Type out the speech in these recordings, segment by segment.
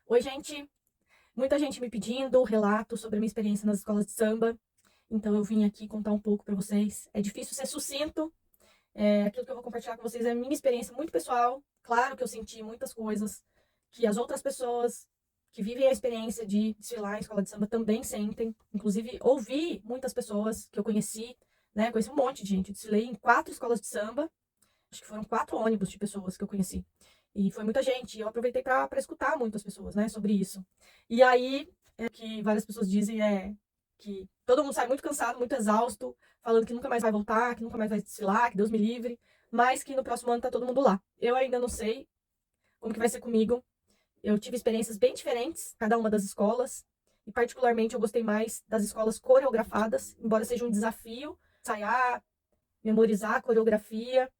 Oi, gente. Muita gente me pedindo relato sobre a minha experiência nas escolas de samba. Então eu vim aqui contar um pouco para vocês. É difícil ser sucinto. Aquilo que eu vou compartilhar com vocês é a minha experiência muito pessoal. Claro que eu senti muitas coisas que as outras pessoas que vivem a experiência de desfilar em escola de samba também sentem. Inclusive, ouvi muitas pessoas que eu conheci, né? Conheci um monte de gente. Eu desfilei em 4 escolas de samba. Acho que foram 4 ônibus de pessoas que eu conheci. E foi muita gente. E eu aproveitei para escutar muitas pessoas, né, sobre isso. E aí, o que várias pessoas dizem é que todo mundo sai muito cansado, muito exausto, falando que nunca mais vai voltar, que nunca mais vai desfilar, que Deus me livre, mas que no próximo ano tá todo mundo lá. Eu ainda não sei como que vai ser comigo. Eu tive experiências bem diferentes, cada uma das escolas, e particularmente eu gostei mais das escolas coreografadas, embora seja um desafio ensaiar, memorizar a coreografia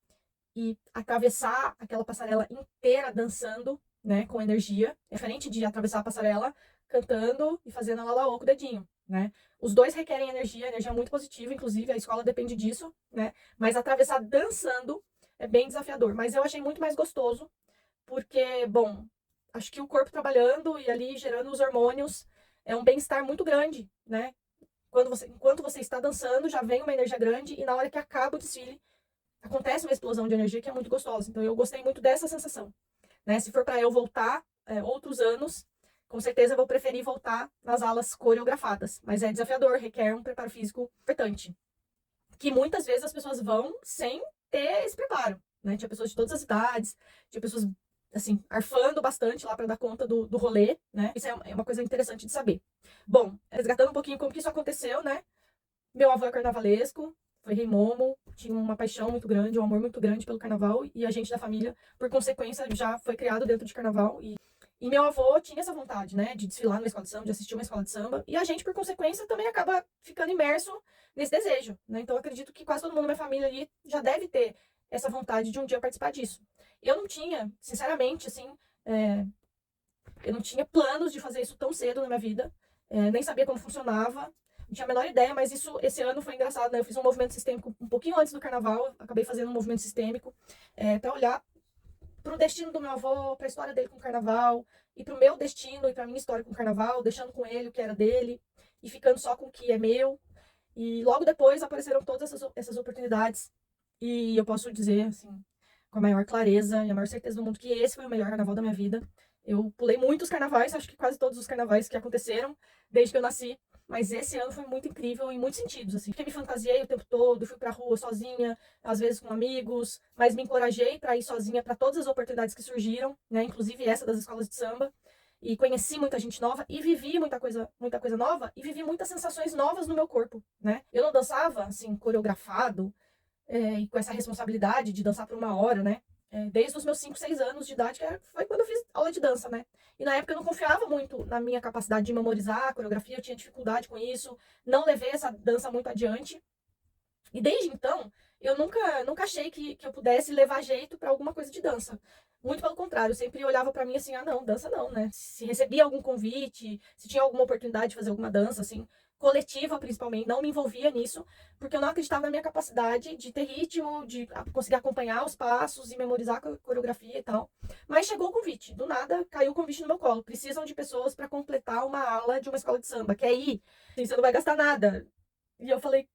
e atravessar aquela passarela inteira dançando, né, com energia. É diferente de atravessar a passarela cantando e fazendo a lalaô com o dedinho, né? Os dois requerem energia, energia muito positiva, inclusive a escola depende disso, né? Mas atravessar dançando é bem desafiador, mas eu achei muito mais gostoso, porque, bom, acho que o corpo trabalhando e ali gerando os hormônios é um bem-estar muito grande, né? Enquanto você está dançando, já vem uma energia grande e na hora que acaba o desfile, acontece uma explosão de energia que é muito gostosa. Então eu gostei muito dessa sensação, né? Se for para eu voltar outros anos, com certeza eu vou preferir voltar nas aulas coreografadas, mas é desafiador, requer um preparo físico importante, que muitas vezes as pessoas vão sem ter esse preparo, né? Tinha pessoas de todas as idades, tinha pessoas assim, arfando bastante lá para dar conta do rolê, né? Isso é uma coisa interessante de saber. Bom, resgatando um pouquinho como que isso aconteceu, né? Meu avô é carnavalesco, foi rei Momo, tinha uma paixão muito grande, um amor muito grande pelo carnaval, e a gente da família, por consequência, já foi criado dentro de carnaval. E meu avô tinha essa vontade, né, de desfilar numa escola de samba, de assistir uma escola de samba, e a gente, por consequência, também acaba ficando imerso nesse desejo, né? Então, eu acredito que quase todo mundo na minha família ali já deve ter essa vontade de um dia participar disso. Eu não tinha, sinceramente, assim, é, eu não tinha planos de fazer isso tão cedo na minha vida, nem sabia como funcionava, não tinha a menor ideia, mas esse ano foi engraçado, né? Eu fiz um movimento sistêmico um pouquinho antes do carnaval, acabei fazendo um movimento sistêmico para olhar para o destino do meu avô, para a história dele com o carnaval, e para o meu destino e para a minha história com o carnaval, deixando com ele o que era dele e ficando só com o que é meu. E logo depois apareceram todas essas oportunidades, e eu posso dizer, assim, com a maior clareza e a maior certeza do mundo, que esse foi o melhor carnaval da minha vida. Eu pulei muitos carnavais, acho que quase todos os carnavais que aconteceram desde que eu nasci, mas esse ano foi muito incrível em muitos sentidos, assim, porque me fantasiei o tempo todo, fui pra rua sozinha, às vezes com amigos, mas me encorajei para ir sozinha para todas as oportunidades que surgiram, né, inclusive essa das escolas de samba, e conheci muita gente nova e vivi muita coisa nova e vivi muitas sensações novas no meu corpo, né? Eu não dançava assim coreografado, e com essa responsabilidade de dançar por uma hora, né? Desde os meus 5, 6 anos de idade, foi quando eu fiz aula de dança, né? E na época eu não confiava muito na minha capacidade de memorizar a coreografia, eu tinha dificuldade com isso, não levei essa dança muito adiante. E desde então, eu nunca achei que eu pudesse levar jeito para alguma coisa de dança. Muito pelo contrário, eu sempre olhava para mim assim, ah, não, dança não, né? Se recebia algum convite, se tinha alguma oportunidade de fazer alguma dança, assim, coletiva principalmente, não me envolvia nisso, porque eu não acreditava na minha capacidade de ter ritmo, de conseguir acompanhar os passos e memorizar a coreografia e tal. Mas chegou o convite, do nada caiu o convite no meu colo. Precisam de pessoas para completar uma aula de uma escola de samba. Quer ir? Sim, você não vai gastar nada. E eu falei,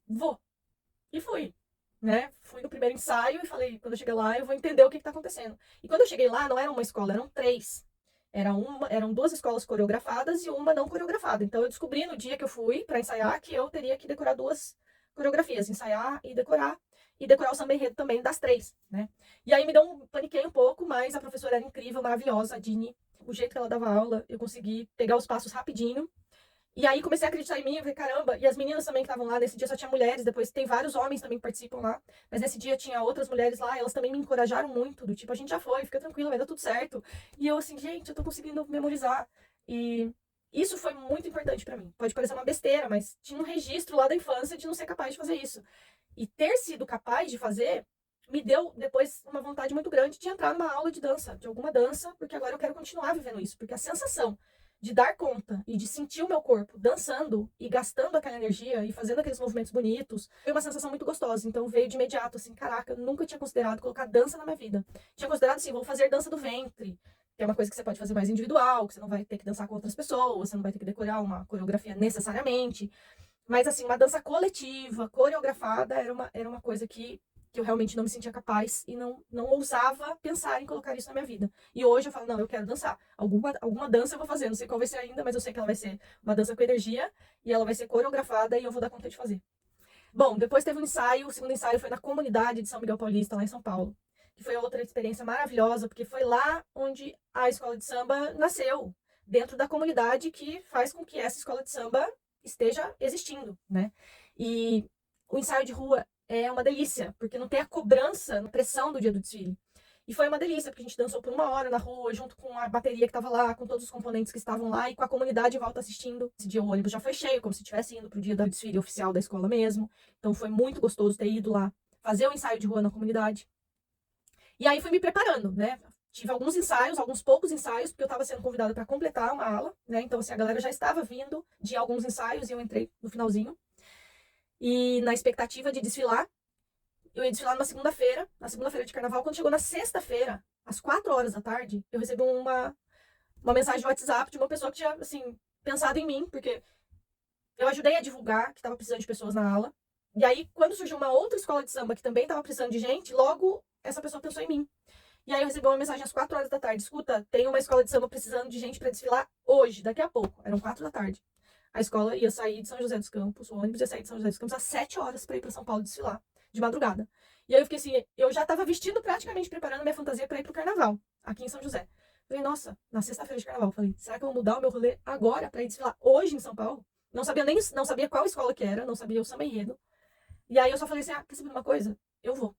vou. E fui, né? Fui no primeiro ensaio e falei, quando eu chegar lá, eu vou entender o que está acontecendo. E quando eu cheguei lá, não era uma escola, eram 3. Eram 2 escolas coreografadas e uma não coreografada. Então eu descobri no dia que eu fui para ensaiar que eu teria que decorar 2 coreografias, ensaiar e decorar o samba enredo também das 3, né? E aí me deu paniquei um pouco, mas a professora era incrível, maravilhosa, a Dini. O jeito que ela dava aula, eu consegui pegar os passos rapidinho e aí comecei a acreditar em mim, eu falei, caramba, e as meninas também que estavam lá, nesse dia só tinha mulheres, depois tem vários homens também que participam lá, mas nesse dia tinha outras mulheres lá, e elas também me encorajaram muito, do tipo, a gente já foi, fica tranquila, vai dar tudo certo. E eu assim, gente, eu tô conseguindo memorizar. E isso foi muito importante pra mim. Pode parecer uma besteira, mas tinha um registro lá da infância de não ser capaz de fazer isso. E ter sido capaz de fazer me deu depois uma vontade muito grande de entrar numa aula de dança, de alguma dança, porque agora eu quero continuar vivendo isso, porque a sensação de dar conta e de sentir o meu corpo dançando e gastando aquela energia e fazendo aqueles movimentos bonitos, foi uma sensação muito gostosa. Então veio de imediato assim, caraca, eu nunca tinha considerado colocar dança na minha vida. Tinha considerado assim, vou fazer dança do ventre, que é uma coisa que você pode fazer mais individual, que você não vai ter que dançar com outras pessoas, você não vai ter que decorar uma coreografia necessariamente. Mas, assim, uma dança coletiva, coreografada, era uma coisa que eu realmente não me sentia capaz e não ousava pensar em colocar isso na minha vida. E hoje eu falo, não, eu quero dançar. Alguma dança eu vou fazer, não sei qual vai ser ainda, mas eu sei que ela vai ser uma dança com energia e ela vai ser coreografada e eu vou dar conta de fazer. Bom, depois teve um ensaio, o segundo ensaio foi na comunidade de São Miguel Paulista, lá em São Paulo, que foi outra experiência maravilhosa, porque foi lá onde a escola de samba nasceu, dentro da comunidade que faz com que essa escola de samba esteja existindo, né? E o ensaio de rua é uma delícia, porque não tem a cobrança, a pressão do dia do desfile. E foi uma delícia, porque a gente dançou por 1 hora na rua, junto com a bateria que estava lá, com todos os componentes que estavam lá e com a comunidade em volta assistindo. Esse dia o ônibus já foi cheio, como se estivesse indo para o dia do desfile oficial da escola mesmo. Então foi muito gostoso ter ido lá fazer o ensaio de rua na comunidade. E aí fui me preparando, né? Tive alguns ensaios, alguns poucos ensaios, porque eu estava sendo convidada para completar uma ala, né? Então, assim, a galera já estava vindo de alguns ensaios e eu entrei no finalzinho. E na expectativa de desfilar, eu ia desfilar na segunda-feira de carnaval. Quando chegou na sexta-feira, às 4 horas da tarde, eu recebi uma mensagem de WhatsApp de uma pessoa que tinha, assim, pensado em mim, porque eu ajudei a divulgar que estava precisando de pessoas na ala. E aí, quando surgiu uma outra escola de samba que também estava precisando de gente, logo essa pessoa pensou em mim. E aí eu recebi uma mensagem às 4 horas da tarde. Escuta, tem uma escola de samba precisando de gente para desfilar hoje, daqui a pouco. Eram 4 da tarde. A escola ia sair de São José dos Campos, o ônibus ia sair de São José dos Campos às 7 horas para ir para São Paulo desfilar, de madrugada. E aí eu fiquei assim, eu já estava vestindo praticamente, preparando minha fantasia para ir pro carnaval, aqui em São José. Falei, nossa, na sexta-feira de carnaval. Falei, será que eu vou mudar o meu rolê agora para ir desfilar hoje em São Paulo? Não sabia qual escola que era, não sabia o samba enredo. E aí eu só falei assim, quer saber de uma coisa? Eu vou.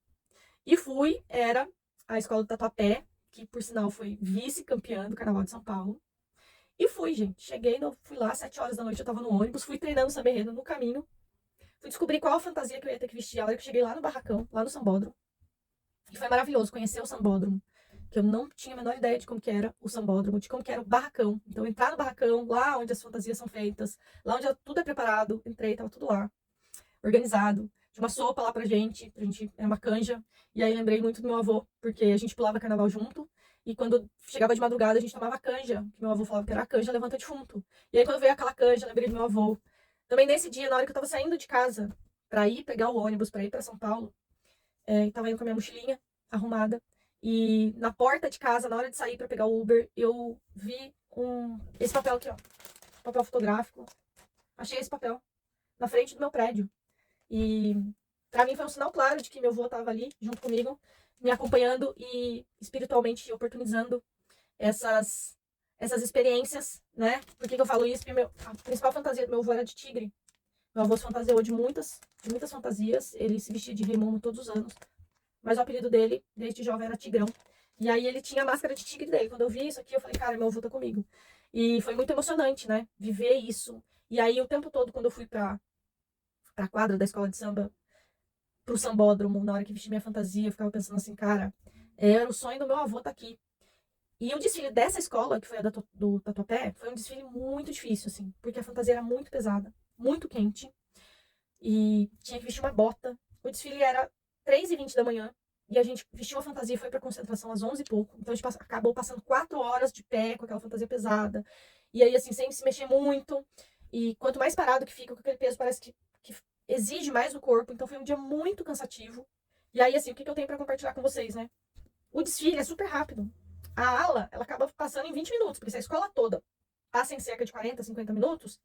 E fui, era a escola do Tatuapé, que por sinal foi vice-campeã do Carnaval de São Paulo. E fui, gente. Fui lá, 7 horas da noite, eu tava no ônibus, fui treinando samba enredo no caminho. Fui descobrir qual a fantasia que eu ia ter que vestir a hora que eu cheguei lá no barracão, lá no Sambódromo. E foi maravilhoso conhecer o Sambódromo, que eu não tinha a menor ideia de como que era o Sambódromo, de como que era o barracão. Então, entrar no barracão, lá onde as fantasias são feitas, lá onde tudo é preparado, entrei, tava tudo lá, organizado. Tinha uma sopa lá pra gente, era uma canja. E aí lembrei muito do meu avô, porque a gente pulava carnaval junto. E quando chegava de madrugada, a gente tomava canja, que meu avô falava que era a canja levanta defunto. E aí quando veio aquela canja, lembrei do meu avô. Também nesse dia, na hora que eu tava saindo de casa pra ir pegar o ônibus, pra ir pra São Paulo, tava indo com a minha mochilinha arrumada. E na porta de casa, na hora de sair pra pegar o Uber, eu vi esse papel aqui, ó. Papel fotográfico. Achei esse papel na frente do meu prédio. E para mim foi um sinal claro de que meu avô estava ali junto comigo, me acompanhando e espiritualmente oportunizando essas experiências, né? Por que eu falo isso? Porque a principal fantasia do meu avô era de tigre. Meu avô se fantasiou de muitas fantasias. Ele se vestia de Raimundo todos os anos. Mas o apelido dele, desde jovem, era Tigrão. E aí ele tinha a máscara de tigre dele. Quando eu vi isso aqui, eu falei, cara, meu avô tá comigo. E foi muito emocionante, né? Viver isso. E aí o tempo todo, quando eu fui pra quadra da escola de samba, pro sambódromo, na hora que vesti minha fantasia, eu ficava pensando assim, cara, era o sonho do meu avô tá aqui. E o desfile dessa escola, que foi a do Tatuapé, foi um desfile muito difícil, assim, porque a fantasia era muito pesada, muito quente, e tinha que vestir uma bota. O desfile era 3h20 da manhã, e a gente vestiu a fantasia e foi pra concentração às 11 e pouco. Então a gente acabou passando 4 horas de pé com aquela fantasia pesada. E aí, assim, sem se mexer muito. E quanto mais parado que fica com aquele peso, parece que exige mais do corpo. Então foi um dia muito cansativo. E aí, assim, o que eu tenho pra compartilhar com vocês, né? O desfile é super rápido. A ala, ela acaba passando em 20 minutos, porque se a escola toda passa em cerca de 40, 50 minutos,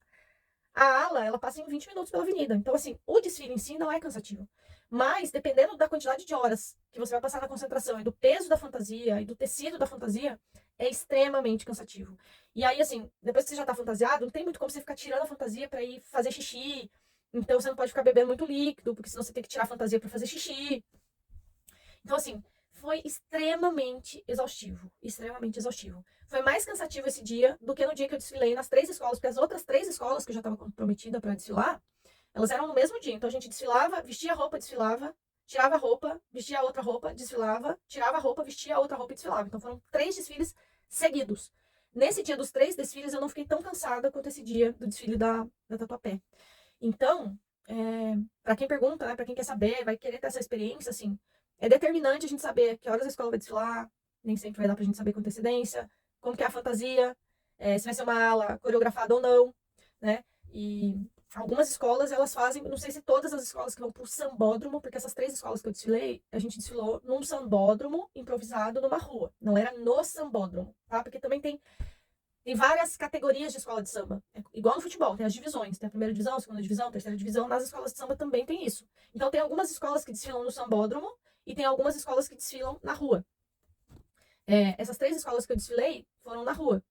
a ala, ela passa em 20 minutos pela avenida. Então, assim, o desfile em si não é cansativo. Mas, dependendo da quantidade de horas que você vai passar na concentração e do peso da fantasia e do tecido da fantasia, é extremamente cansativo. E aí, assim, depois que você já tá fantasiado, não tem muito como você ficar tirando a fantasia pra ir fazer xixi. Então, você não pode ficar bebendo muito líquido, porque senão você tem que tirar a fantasia pra fazer xixi. Então, assim, foi extremamente exaustivo. Extremamente exaustivo. Foi mais cansativo esse dia do que no dia que eu desfilei nas 3 escolas, porque as outras 3 escolas que eu já estava comprometida para desfilar, elas eram no mesmo dia. Então a gente desfilava, vestia a roupa, desfilava, tirava a roupa, vestia a outra roupa, desfilava, tirava a roupa, vestia a outra roupa e desfilava. Então foram 3 desfiles seguidos. Nesse dia dos 3 desfiles, eu não fiquei tão cansada quanto esse dia do desfile da Tatuapé. Então, para quem pergunta, né, para quem quer saber, vai querer ter essa experiência, assim, é determinante a gente saber que horas a escola vai desfilar, nem sempre vai dar pra gente saber com antecedência. como que é a fantasia, se vai ser uma ala coreografada ou não, né? E algumas escolas, elas fazem, não sei se todas as escolas que vão pro sambódromo, porque essas 3 escolas que eu desfilei, a gente desfilou num sambódromo improvisado numa rua. Não era no sambódromo, tá? Porque também tem várias categorias de escola de samba. É igual no futebol, tem as divisões. Tem a primeira divisão, a segunda divisão, a terceira divisão. Nas escolas de samba também tem isso. Então tem algumas escolas que desfilam no sambódromo e tem algumas escolas que desfilam na rua. Essas 3 escolas que eu desfilei foram na rua.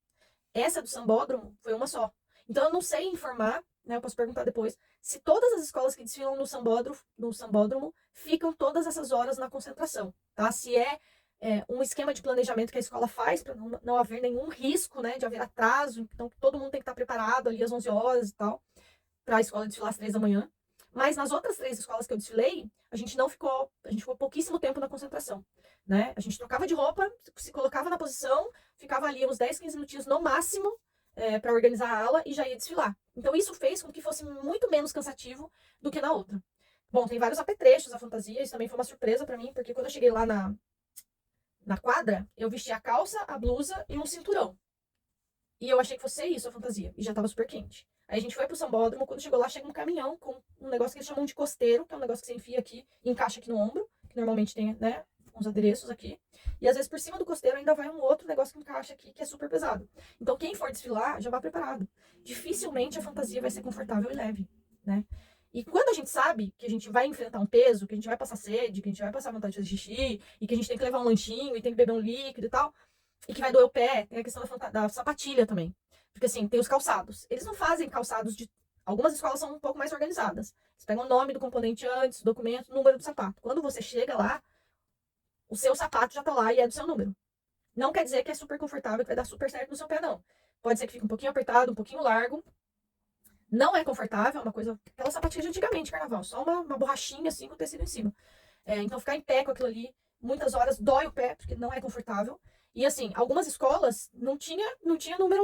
Essa do sambódromo foi uma só. Então eu não sei informar, né? Eu posso perguntar depois, se todas as escolas que desfilam no sambódromo ficam todas essas horas na concentração, tá? Se um esquema de planejamento que a escola faz para não haver nenhum risco, né, de haver atraso, então todo mundo tem que estar preparado ali às 11 horas e tal, para a escola desfilar às 3 da manhã. Mas nas outras 3 escolas que eu desfilei, a gente ficou pouquíssimo tempo na concentração, né? A gente trocava de roupa, se colocava na posição, ficava ali uns 10, 15 minutinhos no máximo, para organizar a ala e já ia desfilar. Então isso fez com que fosse muito menos cansativo do que na outra. Bom, tem vários apetrechos a fantasia, isso também foi uma surpresa para mim, porque quando eu cheguei lá na quadra, eu vesti a calça, a blusa e um cinturão. E eu achei que fosse isso a fantasia, e já tava super quente. Aí a gente foi pro sambódromo, quando chegou lá, chega um caminhão com um negócio que eles chamam de costeiro, que é um negócio que você enfia aqui e encaixa aqui no ombro, que normalmente tem, né, uns adereços aqui. E às vezes por cima do costeiro ainda vai um outro negócio que encaixa aqui, que é super pesado. Então quem for desfilar, já vai preparado. Dificilmente a fantasia vai ser confortável e leve, né? E quando a gente sabe que a gente vai enfrentar um peso, que a gente vai passar sede, que a gente vai passar vontade de fazer xixi, e que a gente tem que levar um lanchinho, e tem que beber um líquido e tal, e que vai doer o pé, tem a questão da sapatilha também. Porque assim, tem os calçados. Eles não fazem calçados de. Algumas escolas são um pouco mais organizadas. Eles pegam o nome do componente antes, o documento, o número do sapato. Quando você chega lá, o seu sapato já tá lá e é do seu número. Não quer dizer que é super confortável, que vai dar super certo no seu pé, não. Pode ser que fique um pouquinho apertado, um pouquinho largo. Não é confortável, é uma coisa. Aquela sapatilha de antigamente, carnaval. Só uma borrachinha assim com tecido em cima. Então ficar em pé com aquilo ali, muitas horas dói o pé, porque não é confortável. E assim, algumas escolas não tinha número,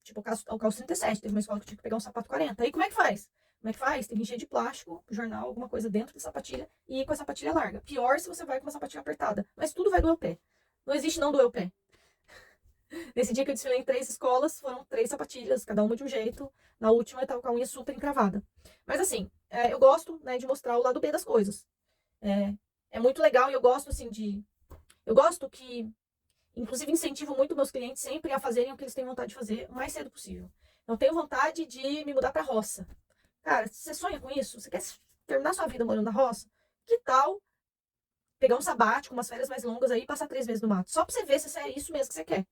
tipo o calço 37, teve uma escola que tinha que pegar um sapato 40. Aí como é que faz? Como é que faz? Tem que encher de plástico, jornal, alguma coisa dentro da sapatilha e ir com a sapatilha larga. Pior se você vai com uma sapatilha apertada. Mas tudo vai doer o pé. Não existe não doer o pé. Nesse dia que eu desfilei em 3 escolas, foram 3 sapatilhas, cada uma de um jeito. Na última eu tava com a unha super encravada. Mas assim, eu gosto, né, de mostrar o lado B das coisas. É, é muito legal e eu gosto, assim, Eu gosto que, inclusive, incentivo muito meus clientes sempre a fazerem o que eles têm vontade de fazer o mais cedo possível. Eu tenho vontade de me mudar pra roça. Cara, você sonha com isso? Você quer terminar sua vida morando na roça? Que tal pegar um sabático, umas férias mais longas aí e passar 3 meses no mato? Só pra você ver se é isso mesmo que você quer.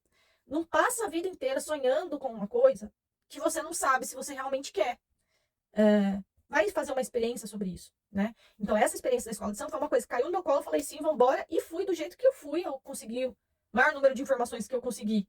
Não passa a vida inteira sonhando com uma coisa que você não sabe se você realmente quer. Vai fazer uma experiência sobre isso, né? Então, essa experiência da escola de samba foi uma coisa que caiu no meu colo, eu falei sim, vambora, e fui do jeito que eu fui. Eu consegui o maior número de informações que eu consegui.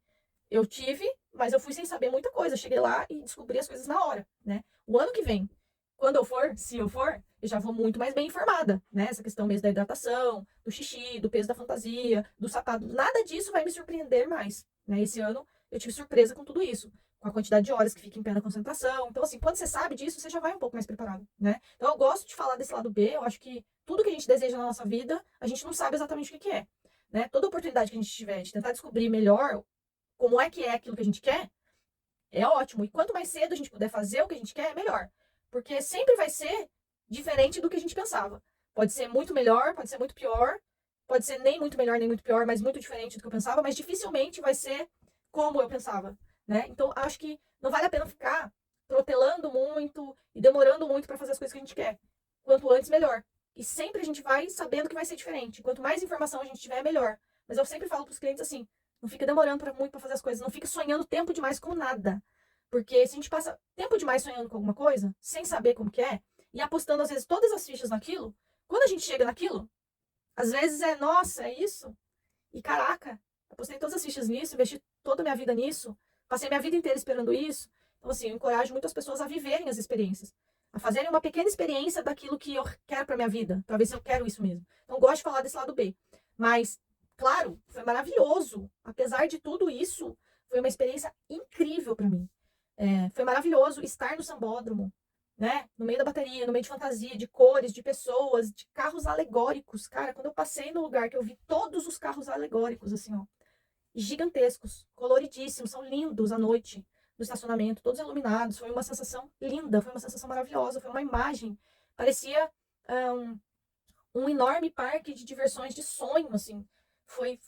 Eu tive, mas eu fui sem saber muita coisa. Cheguei lá e descobri as coisas na hora, né? O ano que vem, quando eu for, se eu for, eu já vou muito mais bem informada, né? Essa questão mesmo da hidratação, do xixi, do peso da fantasia, do sapato, nada disso vai me surpreender mais, né? Esse ano eu tive surpresa com tudo isso, com a quantidade de horas que fica em pé na concentração. Então, assim, quando você sabe disso, você já vai um pouco mais preparado, né? Então, eu gosto de falar desse lado B. Eu acho que tudo que a gente deseja na nossa vida, a gente não sabe exatamente o que é, né? Toda oportunidade que a gente tiver de tentar descobrir melhor como é que é aquilo que a gente quer, é ótimo. E quanto mais cedo a gente puder fazer o que a gente quer, é melhor. Porque sempre vai ser diferente do que a gente pensava. Pode ser muito melhor, pode ser muito pior, pode ser nem muito melhor nem muito pior, mas muito diferente do que eu pensava, mas dificilmente vai ser como eu pensava, né? Então, acho que não vale a pena ficar protelando muito e demorando muito para fazer as coisas que a gente quer. Quanto antes, melhor. E sempre a gente vai sabendo que vai ser diferente. Quanto mais informação a gente tiver, melhor. Mas eu sempre falo para os clientes assim: não fica demorando muito para fazer as coisas, não fica sonhando tempo demais com nada. Porque se a gente passa tempo demais sonhando com alguma coisa, sem saber como que é, e apostando às vezes todas as fichas naquilo, quando a gente chega naquilo, às vezes nossa, é isso? E caraca, apostei todas as fichas nisso, investi toda a minha vida nisso, passei minha vida inteira esperando isso. Então, assim, eu encorajo muitas pessoas a viverem as experiências, a fazerem uma pequena experiência daquilo que eu quero para minha vida, para ver se eu quero isso mesmo. Então, gosto de falar desse lado B. Mas, claro, foi maravilhoso. Apesar de tudo isso, foi uma experiência incrível para mim. Foi maravilhoso estar no sambódromo, né? No meio da bateria, no meio de fantasia, de cores, de pessoas, de carros alegóricos. Cara, quando eu passei no lugar que eu vi todos os carros alegóricos, assim, ó. gigantescos, coloridíssimos, são lindos à noite, no estacionamento, todos iluminados. Foi uma sensação linda, foi uma sensação maravilhosa, foi uma imagem, parecia um enorme parque de diversões de sonho, assim. Foi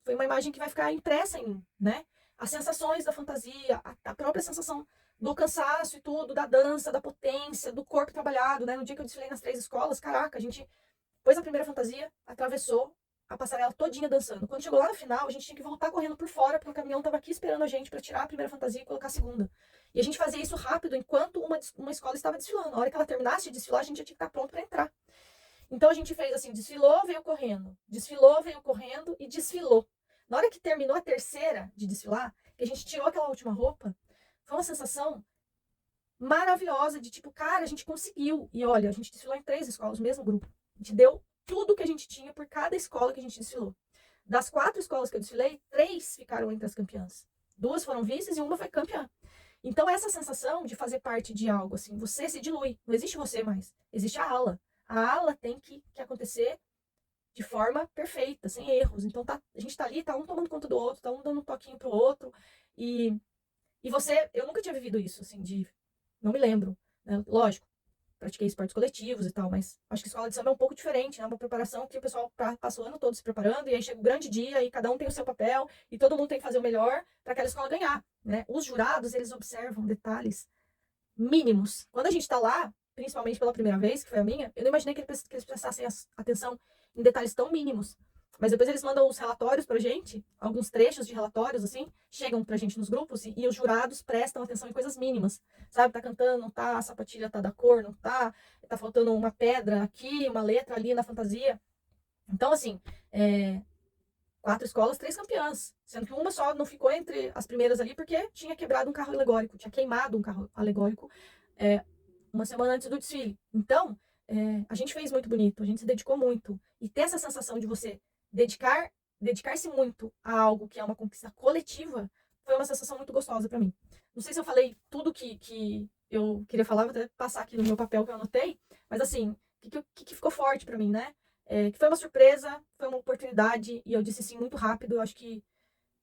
uma imagem que vai ficar impressa em mim, né? As sensações da fantasia, a própria sensação do cansaço e tudo, da dança, da potência, do corpo trabalhado, né? No dia que eu desfilei nas 3 escolas, caraca, a gente pôs a primeira fantasia, atravessou a passarela todinha dançando. Quando chegou lá no final, a gente tinha que voltar correndo por fora, porque o caminhão estava aqui esperando a gente para tirar a primeira fantasia e colocar a segunda. E a gente fazia isso rápido, enquanto uma escola estava desfilando. Na hora que ela terminasse de desfilar, a gente já tinha que estar pronto para entrar. Então a gente fez assim, desfilou, veio correndo e desfilou. Na hora que terminou a terceira de desfilar, que a gente tirou aquela última roupa, foi uma sensação maravilhosa de tipo, cara, a gente conseguiu. E olha, a gente desfilou em 3 escolas, o mesmo grupo. A gente deu tudo que a gente tinha por cada escola que a gente desfilou. Das 4 escolas que eu desfilei, 3 ficaram entre as campeãs. 2 foram vices e uma foi campeã. Então essa sensação de fazer parte de algo, assim, você se dilui. Não existe você mais. Existe a ala. A ala tem que acontecer de forma perfeita, sem erros. Então a gente tá ali, tá um tomando conta do outro, tá um dando um toquinho pro outro. E você, eu nunca tinha vivido isso, assim, não me lembro, né? Lógico, pratiquei esportes coletivos e tal, mas acho que escola de samba é um pouco diferente, né? Uma preparação que o pessoal passa o ano todo se preparando, e aí chega o grande dia e cada um tem o seu papel, e todo mundo tem que fazer o melhor para aquela escola ganhar, né? Os jurados, eles observam detalhes mínimos. Quando a gente tá lá, principalmente pela primeira vez, que foi a minha, eu não imaginei que eles prestassem atenção em detalhes tão mínimos. Mas depois eles mandam os relatórios pra gente, alguns trechos de relatórios, assim, chegam pra gente nos grupos e os jurados prestam atenção em coisas mínimas. Sabe, tá cantando, não tá, a sapatilha tá da cor, não tá, tá faltando uma pedra aqui, uma letra ali na fantasia. Então, assim, 4 escolas, 3 campeãs. Sendo que uma só não ficou entre as primeiras ali porque tinha quebrado um carro alegórico, tinha queimado um carro alegórico uma semana antes do desfile. Então, a gente fez muito bonito, a gente se dedicou muito. E ter essa sensação de você dedicar-se muito a algo que é uma conquista coletiva foi uma sensação muito gostosa para mim. Não sei se eu falei tudo que eu queria falar, vou até passar aqui no meu papel que eu anotei, mas assim, o que ficou forte para mim, né? Que foi uma surpresa, foi uma oportunidade, e eu disse sim muito rápido. Eu acho que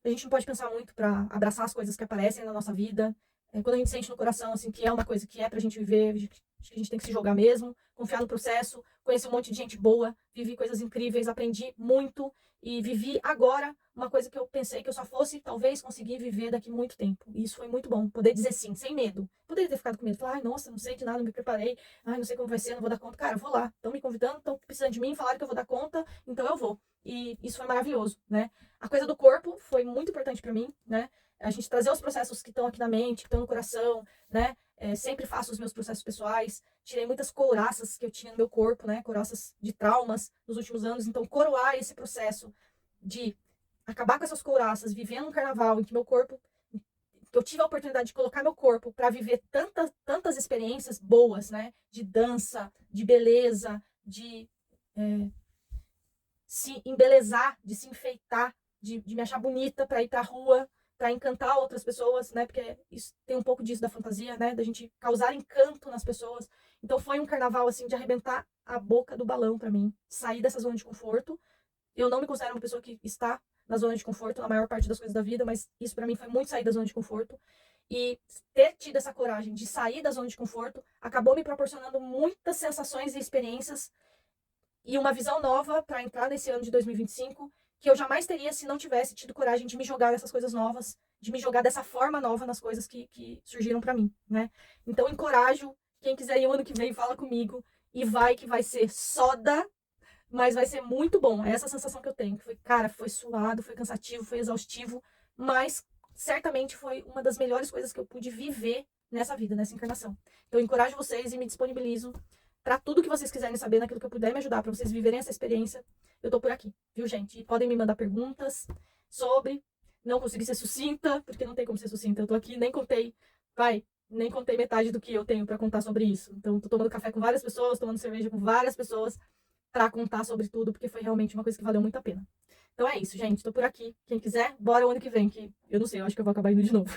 a gente não pode pensar muito para abraçar as coisas que aparecem na nossa vida. Quando a gente sente no coração assim que é uma coisa que é pra gente viver, acho que a gente tem que se jogar mesmo, confiar no processo. Conheci um monte de gente boa, vivi coisas incríveis, aprendi muito e vivi agora uma coisa que eu pensei que eu só fosse talvez conseguir viver daqui muito tempo. E isso foi muito bom, poder dizer sim, sem medo. Poderia ter ficado com medo, falar, ai, nossa, não sei de nada, não me preparei, ai, não sei como vai ser, não vou dar conta. Cara, eu vou lá, estão me convidando, estão precisando de mim, falaram que eu vou dar conta, então eu vou. E isso foi maravilhoso, né? A coisa do corpo foi muito importante para mim, né? A gente trazer os processos que estão aqui na mente, que estão no coração, né? Sempre faço os meus processos pessoais. Tirei muitas couraças que eu tinha no meu corpo, né? Couraças de traumas nos últimos anos. Então, coroar esse processo de acabar com essas couraças, vivendo um carnaval em que meu corpo, eu tive a oportunidade de colocar meu corpo para viver tantas experiências boas, né? De dança, de beleza, de se embelezar, de se enfeitar, de me achar bonita para ir pra rua, para encantar outras pessoas, né? Porque isso tem um pouco disso da fantasia, né? Da gente causar encanto nas pessoas. Então foi um carnaval assim de arrebentar a boca do balão para mim, sair dessa zona de conforto. Eu não me considero uma pessoa que está na zona de conforto na maior parte das coisas da vida, mas isso para mim foi muito sair da zona de conforto. E ter tido essa coragem de sair da zona de conforto acabou me proporcionando muitas sensações e experiências e uma visão nova para entrar nesse ano de 2025 que eu jamais teria se não tivesse tido coragem de me jogar nessas coisas novas, de me jogar dessa forma nova nas coisas que surgiram para mim, né? Então, encorajo quem quiser ir o ano que vem, fala comigo e vai que vai ser soda, mas vai ser muito bom. É essa sensação que eu tenho. Foi, cara, foi suado, foi cansativo, foi exaustivo, mas certamente foi uma das melhores coisas que eu pude viver nessa vida, nessa encarnação. Então, eu encorajo vocês e me disponibilizo para tudo que vocês quiserem saber, naquilo que eu puder me ajudar, para vocês viverem essa experiência, eu tô por aqui, viu, gente? E podem me mandar perguntas sobre. Não consegui ser sucinta, porque não tem como ser sucinta. Eu tô aqui, nem contei metade do que eu tenho para contar sobre isso. Então, tô tomando café com várias pessoas, tomando cerveja com várias pessoas para contar sobre tudo, porque foi realmente uma coisa que valeu muito a pena. Então é isso, gente. Tô por aqui. Quem quiser, bora o ano que vem, que eu não sei, eu acho que eu vou acabar indo de novo.